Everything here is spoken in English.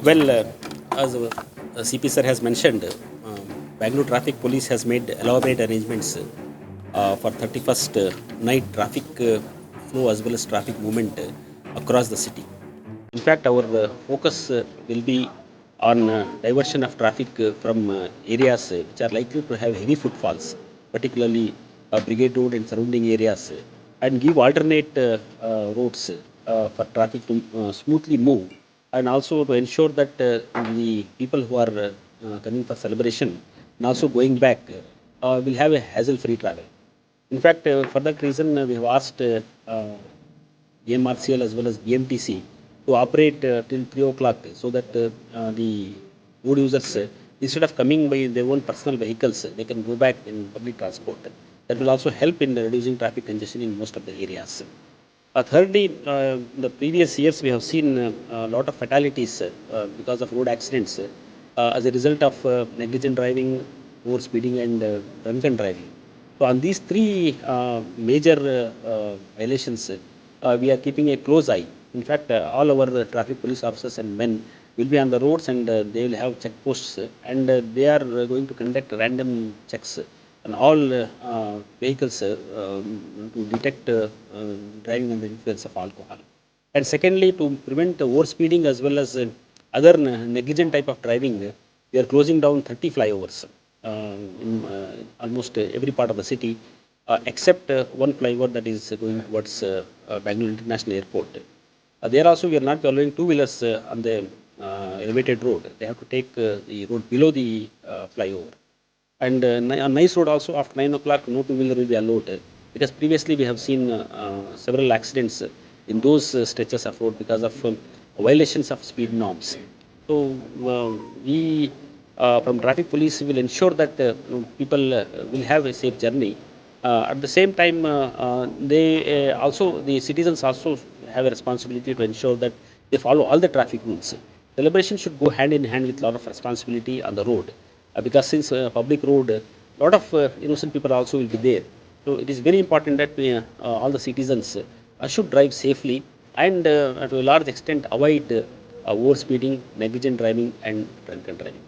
Well, as CP sir has mentioned, Bangalore Traffic Police has made elaborate arrangements for 31st night traffic flow as well as traffic movement across the city. In fact, our focus will be on diversion of traffic from areas which are likely to have heavy footfalls, particularly Brigade Road and surrounding areas, and give alternate roads for traffic to smoothly move, and also to ensure that the people who are coming for celebration and also going back will have a hassle-free travel. In fact, for that reason, we have asked BMRCL as well as BMTC to operate till 3 o'clock so that the road users, instead of coming by their own personal vehicles, they can go back in public transport. That will also help in reducing traffic congestion in most of the areas. Thirdly, in the previous years, we have seen a lot of fatalities because of road accidents as a result of negligent driving, over speeding, and drunken driving. So, on these three major violations, we are keeping a close eye. In fact, all our traffic police officers and men will be on the roads, and they will have checkposts, and they are going to conduct random checks on all vehicles to detect driving under the influence of alcohol. And secondly, to prevent overspeeding as well as other negligent type of driving, we are closing down 30 flyovers in almost every part of the city, except one flyover that is going towards Bangalore International Airport. There also, we are not allowing two-wheelers on the elevated road. They have to take the road below the flyover. And on nice road also, after 9 o'clock, no two-wheeler will be allowed. Because previously we have seen several accidents in those stretches of road because of violations of speed norms. So we from traffic police will ensure that people will have a safe journey. At the same time, the citizens also have a responsibility to ensure that they follow all the traffic rules. Celebration should go hand in hand with a lot of responsibility on the road, because since public road, a lot of innocent people also will be there. So it is very important that all the citizens should drive safely and to a large extent avoid overspeeding, negligent driving, and drunken driving.